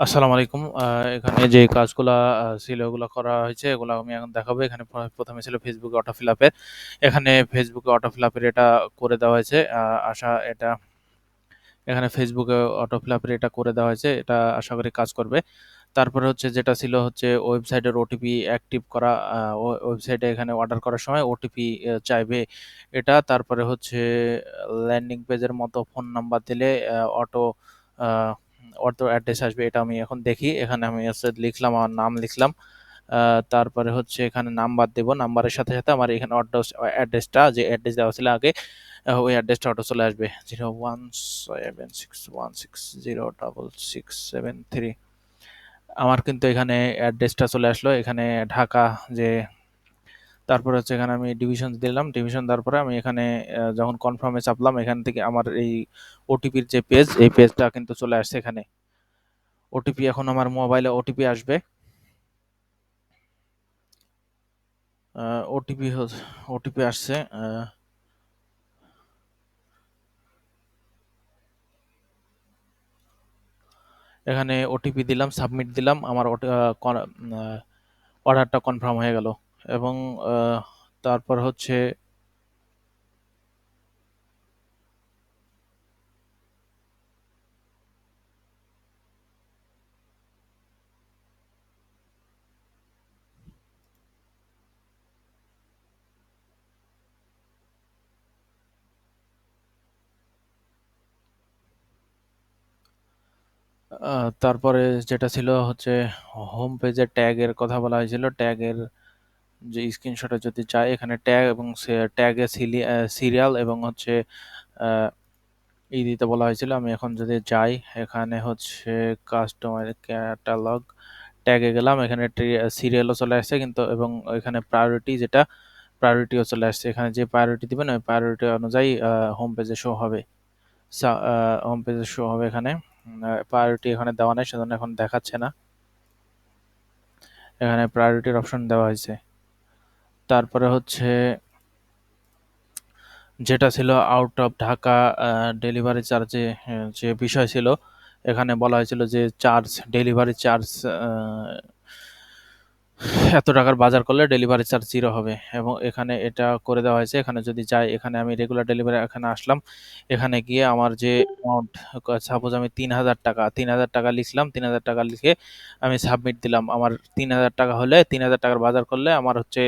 আসসালামু আলাইকুম। এখানে যে কাজগুলা ছিল ওগুলা করা হয়েছে, এগুলা আমি এখন দেখাবো। এখানে প্রথমে ছিল ফেসবুকে অটো ফিল আপের। এখানে ফেসবুকে অটো ফিল আপের এটা করে দেওয়া হয়েছে। এটা এখানে ফেসবুকে অটো ফিল আপের এটা করে দেওয়া হয়েছে। এটা আশা করি কাজ করবে। তারপরে হচ্ছে যেটা ছিল হচ্ছে ওয়েবসাইটের ওটিপি অ্যাক্টিভ করা। ওয়েবসাইটে এখানে অর্ডার করার সময় ওটিপি চাইবে এটা। তারপরে হচ্ছে ল্যান্ডিং পেজের মতো ফোন নাম্বার দিলে অটো অটো অ্যাড্রেস আসবে। এটা আমি এখন দেখি। এখানে আমি হচ্ছে লিখলাম, আমার নাম লিখলাম। তারপরে হচ্ছে এখানে নাম্বার দেব। নাম্বারের সাথে সাথে আমার এখানে অ্যাড্রেসটা, যে অ্যাড্রেস দেওয়া ছিল আগে, ওই অ্যাড্রেসটা অটো চলে আসবে। 01761606673। আমার কিন্তু এখানে অ্যাড্রেসটা চলে আসলো এখানে, ঢাকা। যে তারপরে হচ্ছে এখানে আমি ডিভিশন দিলাম। ডিভিশন দেওয়ার পরে আমি এখানে যখন কনফার্মে চাপলাম, এখান থেকে আমার এই ওটিপির যে পেজ, এই পেজটা কিন্তু চলে আসছে এখানে। ওটিপি এখন আমার মোবাইলে ওটিপি আসবে। ওটিপি ওটিপি আসছে। এখানে ওটিপি দিলাম, সাবমিট দিলাম। আমার অর্ডারটা কনফার্ম হয়ে গেল। এবং আহ, তারপর হচ্ছে তারপরে যেটা ছিল হচ্ছে হোম পেজে ট্যাগের কথা বলা হয়েছিল। ট্যাগের যে স্ক্রিনশটে যদি চাই, এখানে ট্যাগ এবং ট্যাগে সিরিয়াল এবং হচ্ছে আহ, দিতে বলা হয়েছিল। আমি এখন যদি যাই, এখানে হচ্ছে কাস্টমার ক্যাটালগ, ট্যাগে গেলাম। এখানে সিরিয়ালও চলে আসছে কিন্তু, এবং এখানে প্রায়োরিটি, যেটা প্রায়োরিটিও চলে আসছে। এখানে যে প্রায়োরিটি দিবেন ওই প্রায়োরিটি অনুযায়ী হোম পেজে শো হবে। হোম পেজে শো হবে এখানে। প্রায়োরিটি এখানে দেওয়া নেই, সেজন্য এখন দেখাচ্ছে না। এখানে প্রায়োরিটির অপশন দেওয়া হয়েছে। তারপরে হচ্ছে যেটা ছিল আউট অফ ঢাকা ডেলিভারি চার্জে, যে বিষয় ছিল, এখানে বলা হয়েছিল যে ডেলিভারি চার্জ এত টাকার বাজার করলে ডেলিভারি চার্জ 0 হবে, এবং এখানে এটা করে দেওয়া হয়েছে। এখানে যদি যাই, এখানে আমি রেগুলার ডেলিভারি এখানে আসলাম। এখানে গিয়ে আমার যে অ্যামাউন্ট, সাপোজ আমি ৩,০০০ টাকা লিখলাম। ৩,০০০ টাকা লিখে আমি সাবমিট দিলাম। আমার ৩,০০০ টাকা হলে, ৩,০০০ টাকার বাজার করলে আমার হচ্ছে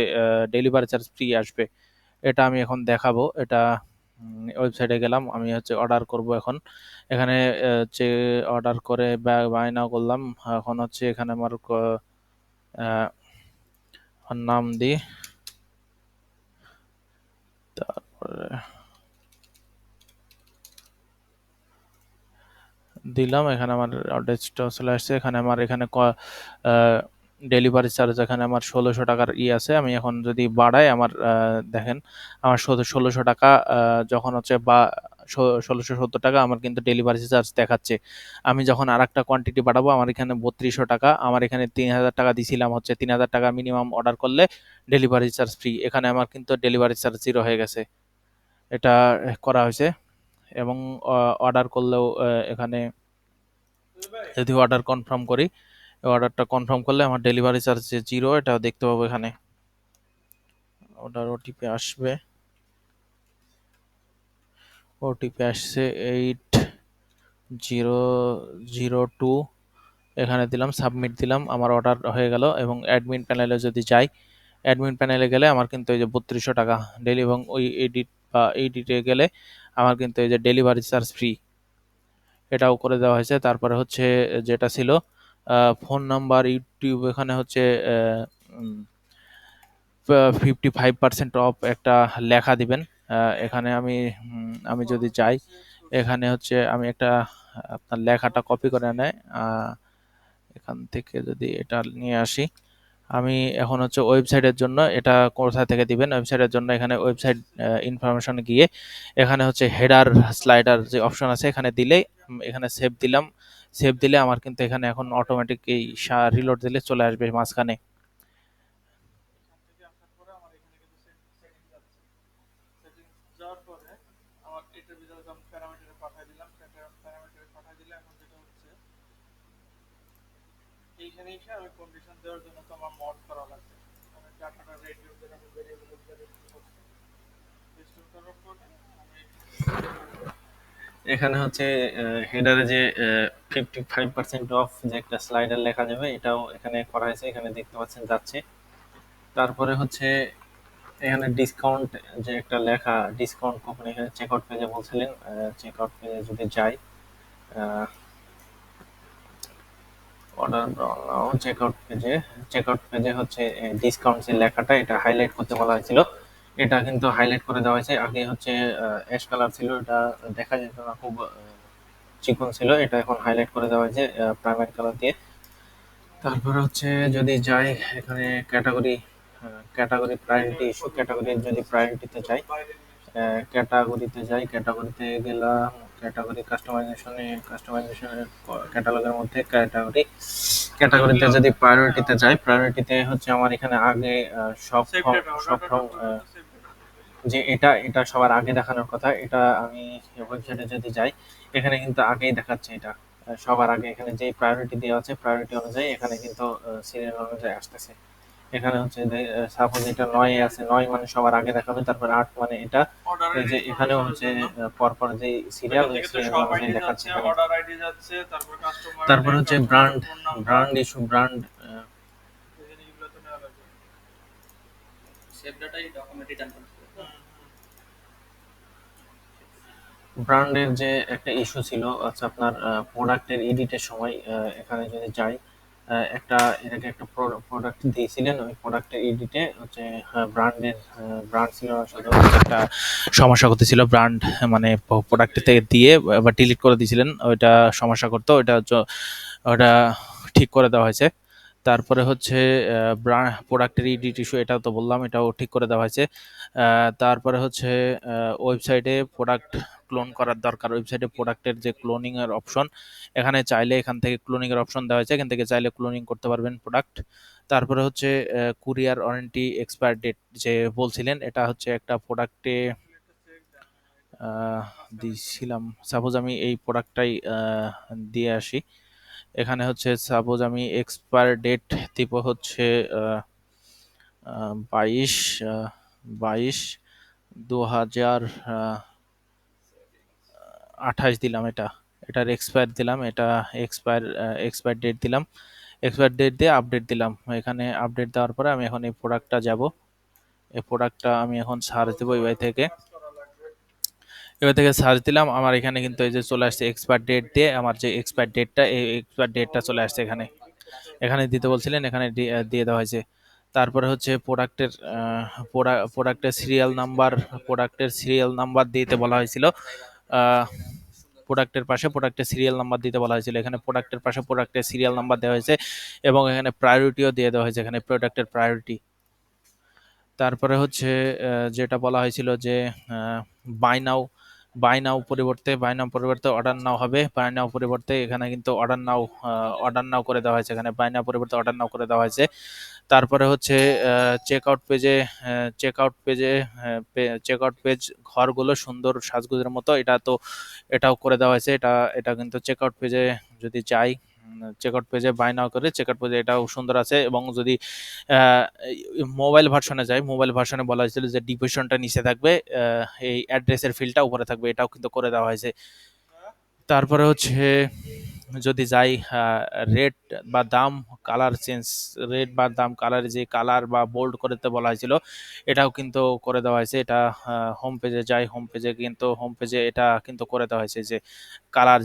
ডেলিভারি চার্জ ফ্রি আসবে। এটা আমি এখন দেখাবো। এটা ওয়েবসাইটে গেলাম, আমি হচ্ছে অর্ডার করব এখন। এখানে যে অর্ডার করে বাই নাও করলাম। এখন হচ্ছে এখানে আমার আহ, নাম দিই। তারপরে দিলাম। এখানে আমার অর্ডারটা চলে আসছে। এখানে আমার এখানে ডেলিভারি চার্জ এখানে আমার ১৬০০ টাকার আছে। আমি এখন যদি বাড়াই, আমার দেখেন, আমার ১৬০০ টাকা যখন হচ্ছে, বা ১৬৭০ টাকা আমার কিন্তু ডেলিভারি চার্জ দেখাচ্ছে। আমি যখন আর একটা কোয়ান্টিটি বাড়াবো, আমার এখানে ৩২০০ টাকা। আমার এখানে ৩,০০০ টাকা দিছিলাম হচ্ছে, ৩,০০০ টাকা মিনিমাম অর্ডার করলে ডেলিভারি চার্জ ফ্রি। এখানে আমার কিন্তু ডেলিভারি চার্জ 0 হয়ে গেছে। এটা করা হয়েছে। এবং অর্ডার করলেও এখানে যদি অর্ডার কনফার্ম করি, অর্ডারটা কনফার্ম করলে আমার ডেলিভারি চার্জ যে 0, এটা দেখতে পাবো এখানে। অর্ডার ওটিপি আসবে। ওটিপি আসছে 8002। এখানে দিলাম, সাবমিট দিলাম। আমার অর্ডার হয়ে গেল। এবং অ্যাডমিন প্যানেলে যদি যাই, অ্যাডমিন প্যানেলে গেলে আমার কিন্তু এই যে ৩২০০ টাকা ডেলি, এবং ওই এডিট বা এডিটে গেলে আমার কিন্তু এই যে ডেলিভারি চার্জ ফ্রি, এটাও করে দেওয়া হয়েছে। তারপরে হচ্ছে যেটা ছিল ফোন নাম্বার, ইউটিউব, এখানে হচ্ছে 55% অফ একটা লেখা দিবেন। এখানে আমি যদি যাই, এখানে হচ্ছে আমি একটা আপনার লেখাটা কপি করে নেয়। এখান থেকে যদি এটা নিয়ে আসি, আমি এখন হচ্ছে ওয়েবসাইটের জন্য এটা কোথা থেকে দিবেন, ওয়েবসাইটের জন্য এখানে ওয়েবসাইট ইনফরমেশন গিয়ে, এখানে হচ্ছে হেডার স্লাইডার যে অপশন আছে, এখানে দিলেই এখানে সেভ দিলাম। সেভ দিলে আমার কিন্তু এখানে এখন অটোমেটিক এই রিলোড দিলে চলে আসবে মাঝখানে। এখানে হচ্ছে হেডারে যে 55% অফ যে একটা স্লাইডার লেখা যাবে, এটাও এখানে করা হয়েছে, এখানে দেখতে পাচ্ছেন যাচ্ছে। তারপরে হচ্ছে এখানে ডিসকাউন্ট যে একটা লেখা, ডিসকাউন্ট কুপন, এখানে চেক আউট পেজে বলছিলেন, চেক আউট পেজে যদি যাই, অর্ডার নাও চেক আউট পেজে হচ্ছে ডিসকাউন্ট যে লেখাটা, এটা হাইলাইট করতে বলা হয়েছিল, এটা কিন্তু হাইলাইট করে দেওয়া হয়েছে। আগে হচ্ছে অ্যাশ কালার ছিল, এটা দেখা যেত না, খুব চিকন ছিল, এটা এখন হাইলাইট করে দেওয়া হয়েছে প্রাইমারি কালার দিয়ে। তারপরে হচ্ছে যদি যাই এখানে category, category priority issue, category যদি প্রায়োরিটিতে যাই, ক্যাটাগরিতে গেলাম, ক্যাটাগরি কাস্টমাইজেশনের ক্যাটালগের মধ্যে ক্যাটাগরিতে যদি প্রায়োরিটিতে যাই, প্রায়োরিটিতে হচ্ছে আমার এখানে আগে সব যে এটা এটা সবার আগে দেখানোর কথা, এটা আমি ওয়েবসাইটে যদি যাই, এখানে কিন্তু আগেই দেখাচ্ছে এটা সবার আগে। এখানে যে প্রায়োরিটি দেওয়া আছে, প্রায়োরিটি অনুযায়ী এখানে কিন্তু সিরিয়াল অনুযায়ী আসতেছে। এখানে হচ্ছে সাপোজ এটা ৯ এ আছে, ৯ মানে সবার আগে দেখাবে, তারপরে ৮ মানে এটা, এই যে এখানেও হচ্ছে পরপর যে সিরিয়াল, ওই সিরিয়াল অনুযায়ী দেখাচ্ছে এখানে। তারপর হচ্ছে ব্র্যান্ড ইস্যু, ব্র্যান্ডের যে একটা ইস্যু ছিল, আচ্ছা আপনার প্রোডাক্টের এডিটের সময় এখানে যদি যাই, একটা এর আগে একটা প্রোডাক্ট দিয়েছিলেন, ওই প্রোডাক্টের এডিটে হচ্ছে ব্র্যান্ড ছিল না, শুধু একটা সমস্যা করতেছিল ব্র্যান্ড, মানে প্রোডাক্ট থেকে দিয়ে আবার ডিলিট করে দিয়েছিলেন, ওইটা সমস্যা করতো, ওটা ঠিক করে দেওয়া হয়েছে। তারপরে হচ্ছে প্রোডাক্টের এডিট ইস্যু, এটাও তো বললাম, এটাও ঠিক করে দেওয়া হয়েছে। তারপরে হচ্ছে ওয়েবসাইটে প্রোডাক্ট ক্লোন করার দরকার, ওয়েবসাইটে প্রোডাক্টের যে ক্লোনিং এর অপশন, এখানে চাইলে এখান থেকে ক্লোনিং এর অপশন দেওয়া হয়েছে, এখান থেকে চাইলে ক্লোনিং করতে পারবেন প্রোডাক্ট। তারপরে হচ্ছে কুরিয়ার ওয়ারেন্টি এক্সপায়ার ডেট যে বলছিলেন, এটা হচ্ছে একটা প্রোডাক্টে দিছিলাম। সাপোজ আমি এই প্রোডাক্টটাই দিয়ে আসি, এখানে হচ্ছে সাপোজ আমি এক্সপায়ার ডেট দিব হচ্ছে 22 22 2028 দিলাম, এটার এক্সপায়ার দিলাম, এটা এক্সপায়ার ডেট দিলাম, এক্সপায়ার ডেট দিয়ে আপডেট দিলাম। এখানে আপডেট দেওয়ার পরে আমি এখন এই প্রোডাক্টটা যাব, এই প্রোডাক্টটা আমি এখন সার্চ দেবো এবার থেকে সার্চ দিলাম, আমার এখানে কিন্তু এই যে চলে আসছে এক্সপায়ার ডেট দিয়ে, আমার যে এক্সপায়ার ডেটটা, এই এক্সপায়ার ডেটটা চলে আসছে এখানে, এখানে দিতে বলছিলেন, এখানে দিয়ে দেওয়া হয়েছে। তারপরে হচ্ছে প্রোডাক্টের সিরিয়াল নাম্বার দিতে বলা হয়েছিল, প্রোডাক্টের পাশে প্রোডাক্টের সিরিয়াল নাম্বার দিতে বলা হয়েছিল, এখানে প্রোডাক্টের পাশে প্রোডাক্টের সিরিয়াল নাম্বার দেওয়া হয়েছে, এবং এখানে প্রায়োরিটিও দিয়ে দেওয়া হয়েছে, এখানে প্রোডাক্টের প্রায়োরিটি। তারপরে হচ্ছে যেটা বলা হয়েছিল যে বাই নাও, বাই নাও পরিবর্তে অর্ডার নাও হবে, বাই নাও পরিবর্তে এখানে কিন্তু অর্ডার নাও করে দেওয়া হয়েছে, এখানে বাই নাও পরিবর্তে অর্ডার নাও করে দেওয়া হয়েছে। তারপরে হচ্ছে চেক আউট পেজে চেক আউট পেজ ঘরগুলো সুন্দর সাজগুজের মতো, এটাও করে দেওয়া হয়েছে, এটা কিন্তু চেক আউট পেজে যদি যাই, চেক আউট পেজে বাই নাও করে চেক আউট পেজে এটাও সুন্দর আছে। এবং যদি মোবাইল ভার্সনে যাই, মোবাইল ভার্সনে বলা হয়েছিল যে ডিভিশনটা নিচে থাকবে, এই অ্যাড্রেসের ফিল্ডটা উপরে থাকবে, এটাও কিন্তু করে দেওয়া হয়েছে। তারপরে হচ্ছে যদি যাই রেট বা দাম কালার চেঞ্জ, রেট বা দাম কালার, যে কালার বা বোল্ড করতে বলা হয়েছিল, এটাও কিন্তু করে দেওয়া হয়েছে। এটা হোম পেজে যাই, হোম পেজে এটা কিন্তু করে দেওয়া হয়েছে, যে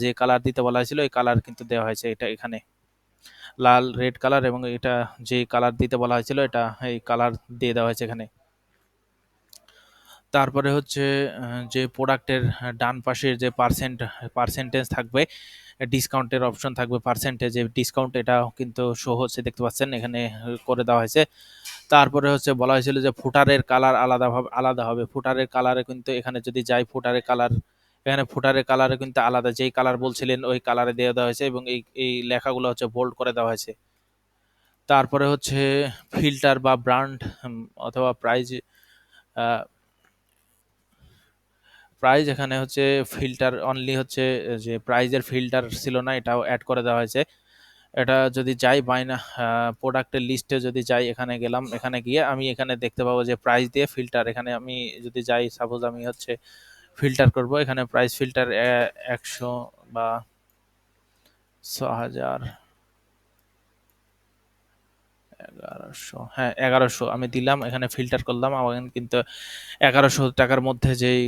যে কালার দিতে বলা হয়েছিল এই কালার কিন্তু দেওয়া হয়েছে, এটা এখানে লাল রেড কালার, এবং এটা যে কালার দিতে বলা হয়েছিল এটা এই কালার দিয়ে দেওয়া হয়েছে এখানে। তারপরে হচ্ছে যে প্রোডাক্টের ডান পাশের যে পার্সেন্টেজ থাকবে, ডিসকাউন্টের অপশন থাকবে, পার্সেন্টেজে ডিসকাউন্ট, এটাও কিন্তু শো হচ্ছে, দেখতে পাচ্ছেন এখানে করে দেওয়া হয়েছে। তারপরে হচ্ছে বলা হয়েছিল যে ফুটারের কালার আলাদা হবে, ফুটারের কালারে কিন্তু এখানে যদি যাই, ফুটারের কালারে কিন্তু আলাদা, যেই কালার বলছিলেন ওই কালারে দিয়ে দেওয়া হয়েছে, এবং এই লেখাগুলো হচ্ছে বোল্ড করে দেওয়া হয়েছে। তারপরে হচ্ছে ফিল্টার বা ব্র্যান্ড অথবা প্রাইস এখানে হচ্ছে ফিল্টার অনলি হচ্ছে, যে প্রাইজের ফিল্টার ছিল না, এটাও অ্যাড করে দেওয়া হয়েছে। এটা যদি যাই বাইনা প্রোডাক্টের লিস্টে যদি যাই, এখানে গেলাম, এখানে গিয়ে আমি এখানে দেখতে পাবো যে প্রাইস দিয়ে ফিল্টার, এখানে আমি যদি যাই সাপোজ আমি হচ্ছে ফিল্টার করব, এখানে প্রাইস ফিল্টার 100 বা 6000, 1100, হ্যাঁ 1100 আমি দিলাম, এখানে ফিল্টার করলাম, আমার কিন্তু 1100 টাকার মধ্যে যেই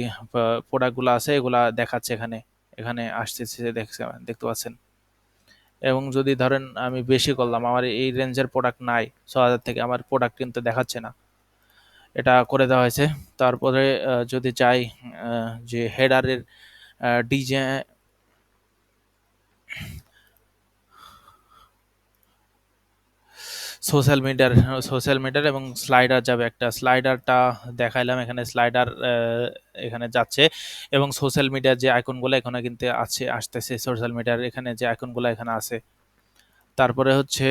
প্রোডাক্টগুলো আছে এগুলা দেখাচ্ছে এখানে, এখানে আসতেছে, দেখতে পাচ্ছেন। এবং যদি ধরেন আমি বেশি করলাম, আমার এই রেঞ্জের প্রোডাক্ট নাই, 6000 থেকে আমার প্রোডাক্ট কিন্তু দেখাচ্ছে না, এটা করে দেওয়া হয়েছে। তারপরে যদি চাই যে হেডারের ডিজে সোশ্যাল মিডিয়ার এবং স্লাইডার যাবে, একটা স্লাইডারটা দেখাইলাম, এখানে স্লাইডার এখানে যাচ্ছে, এবং সোশ্যাল মিডিয়ার যে আইকনগুলো এখানে কিন্তু আসতেছে, সোশ্যাল মিডিয়ার এখানে যে আইকনগুলো এখানে আছে। তারপরে হচ্ছে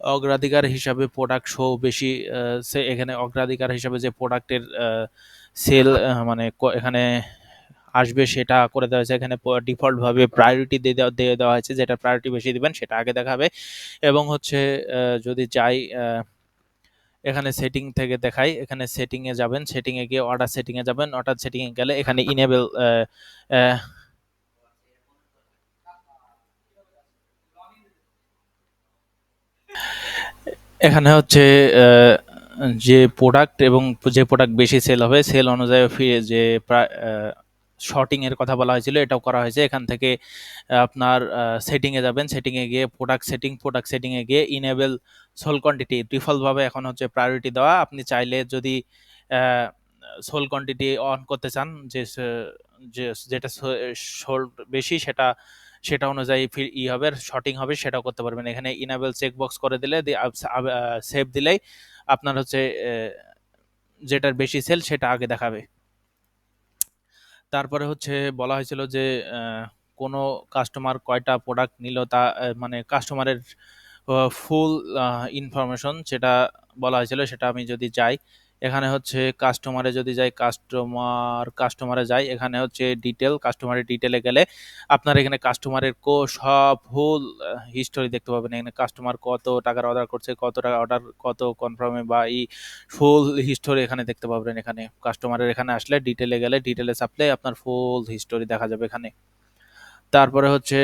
অগ্রাধিকার হিসাবে প্রোডাক্ট শো বেশি, সে এখানে অগ্রাধিকার হিসাবে যে প্রোডাক্টের সেল মানে এখানে আসবে সেটা করে দেওয়া হয়েছে, এখানে ডিফল্ট ভাবে প্রায়োরিটি দিয়ে দেওয়া হয়েছে, যেটা প্রায়োরিটি বেশি দিবেন সেটা আগে দেখাবে। এবং হচ্ছে যদি চাই এখানে সেটিং থেকে দেখাই, এখানে সেটিং এ যাবেন, সেটিং এ গিয়ে অর্ডার সেটিং এ যাবেন, অর্ডার সেটিং এ গেলে এখানে ইনেবল এখানে হচ্ছে আহ, যে প্রোডাক্ট এবং যে প্রোডাক্ট বেশি সেল হবে সেল অনুযায়ী যে শর্টিং এর কথা বলা হয়েছিল এটাও করা হয়েছে। এখান থেকে আপনার সেটিং এ যাবেন, সেটিং এ গিয়ে প্রোডাক্ট সেটিং এ গিয়ে ইনেবল সোল কোয়ান্টিটি ডিফল্ট ভাবে এখন হচ্ছে প্রায়োরিটি দেওয়া, আপনি চাইলে যদি সোল কোয়ান্টিটি অন করতে চান, যেটা সোল্ড বেশি সেটা সেটা অনুযায়ী হবে শর্টিং হবে, সেটাও করতে পারবেন। এখানে ইনেবল চেক বক্স করে দিলে সেভ দিলেই আপনার হচ্ছে যেটার বেশি সেল সেটা আগে দেখাবে। তারপরে হচ্ছে বলা হয়েছিল যে কোনো কাস্টমার কয়টা প্রোডাক্ট নিল তা মানে কাস্টমারের ফুল ইনফরমেশন সেটা বলা হয়েছিল, সেটা আমি যদি যাই এখানে হচ্ছে কাস্টমারে যাই, এখানে হচ্ছে কাস্টমারের ডিটেলে গেলে আপনার এখানে কাস্টমারের সব ফুল হিস্টোরি দেখতে পাবেন। এখানে কাস্টমার কত টাকার অর্ডার করছে, কত টাকা অর্ডার, কত কনফার্মে বা ফুল হিস্টোরি এখানে দেখতে পাবেন। এখানে কাস্টমারের এখানে আসলে ডিটেলে গেলে ডিটেলে চাপলে আপনার ফুল হিস্টোরি দেখা যাবে এখানে। তারপরে হচ্ছে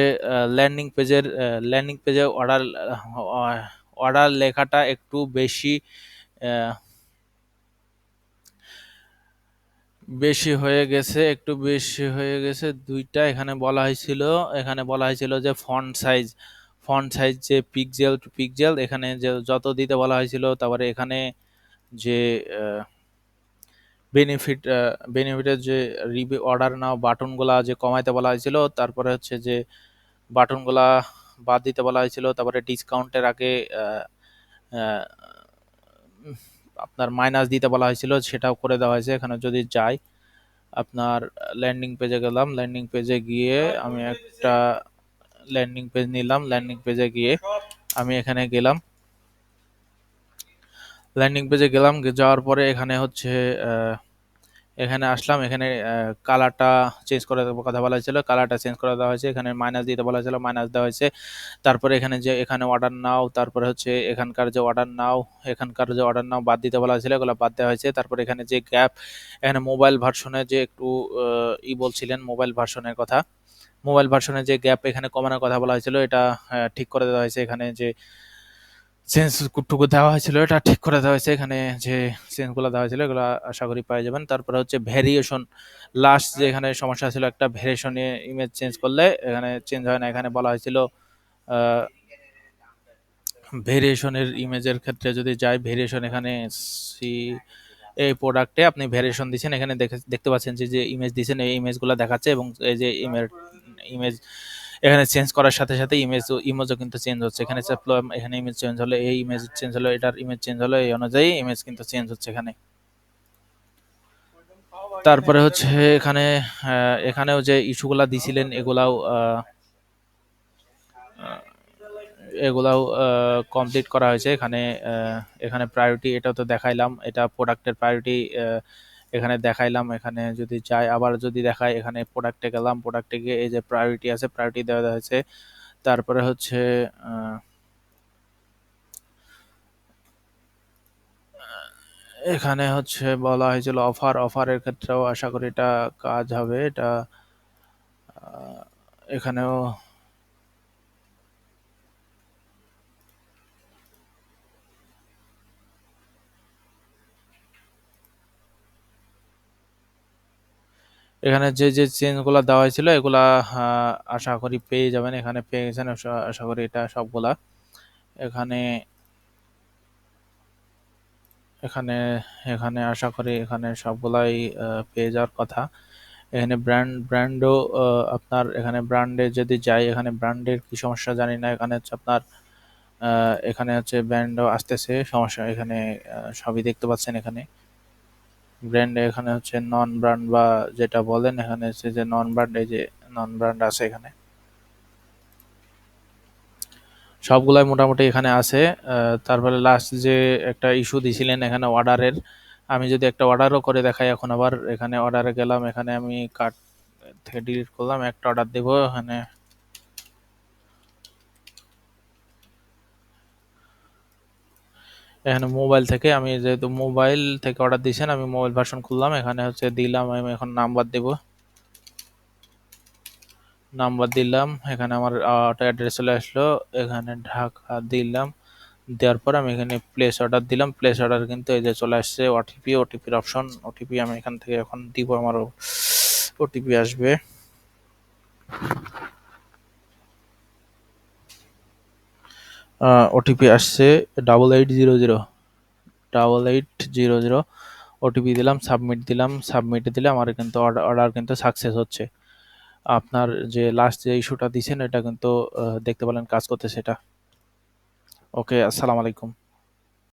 ল্যান্ডিং পেজে অর্ডার লেখাটা একটু বেশি আহ, বেশি হয়ে গেছে দুইটা। এখানে বলা হয়েছিল যে ফন্ট সাইজ যে পিক্সেল টু পিক্সেল এখানে যে যত দিতে বলা হয়েছিল, তারপরে এখানে যে বেনিফিটের যে অর্ডার নাও বাটনগুলা যে কমাইতে বলা হয়েছিল, তারপরে হচ্ছে যে বাটনগুলা বাদ দিতে বলা হয়েছিল, তারপরে ডিসকাউন্টের আগে আহ, আহ, আপনার মাইনাস দিতে বলা হয়েছিল, সেটাও করে দেওয়া হয়েছে। এখানে যদি যাই আপনার ল্যান্ডিং পেজে গেলাম, ল্যান্ডিং পেজে গিয়ে আমি একটা ল্যান্ডিং পেজ নিলাম, ল্যান্ডিং পেজে গিয়ে আমি এখানে গেলাম, যাওয়ার পরে এখানে হচ্ছে এখানে আসলাম, এখানে কালারটা চেঞ্জ করে দেওয়ার কথা বলা হয়েছিল, কালারটা চেঞ্জ করে দেওয়া হয়েছে, এখানে মাইনাস দিতে বলা হয়েছিল, মাইনাস দেওয়া হয়েছে। তারপরে এখানে অর্ডার নাও, তারপরে হচ্ছে এখানকার যে অর্ডার নাও বাদ দিতে বলা হয়েছিল, এগুলো বাদ দেওয়া হয়েছে। তারপরে এখানে যে গ্যাপ, এখানে মোবাইল ভার্সনে যে একটু বলছিলেন মোবাইল ভার্সনে যে গ্যাপ এখানে কমানোর কথা বলা হয়েছিল, এটা ঠিক করে দেওয়া হয়েছে। এখানে যে চেঞ্জটুকু দেওয়া হয়েছিল এটা ঠিক করে দেওয়া হয়েছে, এখানে যে চেঞ্জগুলো দেওয়া হয়েছিল এগুলো আশা করি পেয়ে যাবেন। তারপরে হচ্ছে ভেরিয়েশন, লাস্ট যে এখানে সমস্যা ছিল একটা ভেরিয়েশনে ইমেজ চেঞ্জ করলে এখানে চেঞ্জ হয় না, এখানে বলা হয়েছিল ভেরিয়েশনের ইমেজের ক্ষেত্রে যদি যাই, ভেরিয়েশন এখানে সি এই প্রোডাক্টে আপনি ভেরিয়েশন দিচ্ছেন, এখানে দেখতে পাচ্ছেন যে যে ইমেজ দিচ্ছেন এই ইমেজগুলো দেখাচ্ছে, এবং এই যে ইমেজ এখানে চেঞ্জ করার সাথে সাথে ইমেজও কিন্তু চেঞ্জ হচ্ছে, এখানে এখানে ইমেজ চেঞ্জ হলো, এই ইমেজ চেঞ্জ হলো, এটার ইমেজ চেঞ্জ হলো, এই অনুযায়ী ইমেজ কিন্তু চেঞ্জ হচ্ছে এখানে। তারপরে হচ্ছে এখানেও যে ইস্যুগুলা দিছিলেন এগুলাও কমপ্লিট করা হয়েছে। এখানে প্রায়োরিটি এটাও তো দেখাইলাম, এটা প্রোডাক্টের প্রায়োরিটি এখানে দেখাইলাম। এখানে যদি যাই আবার যদি দেখাই, এখানে প্রোডাক্টে গেলাম, প্রোডাক্টে গিয়ে এই যে প্রায়োরিটি আছে প্রায়োরিটি দেওয়া হয়েছে, তারপরে হচ্ছে আহ, এখানে হচ্ছে বলা হয়েছিল অফারের ক্ষেত্রেও আশা করি এটা কাজ হবে। এটা এখানেও এখানে যে চেঞ্জগুলা দেওয়া হয়েছিল এগুলা আশা করি পেয়ে যাবেন। এখানে পেয়ে গেছেন আশা করি এটা সবগুলা। এখানে এখানে এখানে আশা করি এখানে সবগুলাই পেয়ে যাওয়ার কথা। এখানে ব্র্যান্ডও আপনার এখানে ব্র্যান্ডে যদি যাই, এখানে ব্র্যান্ডের কি সমস্যা জানি না। এখানে হচ্ছে আপনার এখানে হচ্ছে ব্র্যান্ডও আসতেছে সমস্যা। এখানে সবই দেখতে পাচ্ছেন এখানে ব্র্যান্ডে। এখানে হচ্ছে নন ব্র্যান্ড বা যেটা বলেন এখানে হচ্ছে যে নন ব্র্যান্ড, এই যে নন ব্র্যান্ড আছে এখানে সবগুলাই মোটামুটি এখানে আছে। তারপরে লাস্ট যে একটা ইস্যু দিছিলেন এখানে অর্ডারের, আমি যদি একটা অর্ডারও করে দেখাই এখন, আবার এখানে অর্ডারে গেলাম, এখানে আমি কার্ট থেকে ডিলিট করলাম, একটা অর্ডার দেবো এখানে। এখানে মোবাইল থেকে, আমি যেহেতু মোবাইল থেকে অর্ডার দিয়েছেন আমি মোবাইল ভার্সন খুললাম, এখানে হচ্ছে দিলাম, আমি এখন নাম্বার দেব, নাম্বার দিলাম, এখানে আমার অটো অ্যাড্রেস চলে আসলো, এখানে ঢাকা দিলাম, দেওয়ার পর আমি এখানে প্লেস অর্ডার দিলাম। প্লেস অর্ডার কিন্তু এই যে চলে আসছে ওটিপির অপশন। ওটিপি আমি এখান থেকে এখন দিব, আমার ওটিপি আসবে। ওটিপি আসছে 8800, 8800 ওটিপি দিলাম, সাবমিট দিলাম। সাবমিট দিলে আমার কিন্তু অর্ডার কিন্তু সাকসেস হচ্ছে। আপনার যে লাস্ট যে ইস্যুটা দিছেন এটা কিন্তু দেখতে পেলেন কাজ করতেছে এটা। ওকে, আসসালামু আলাইকুম।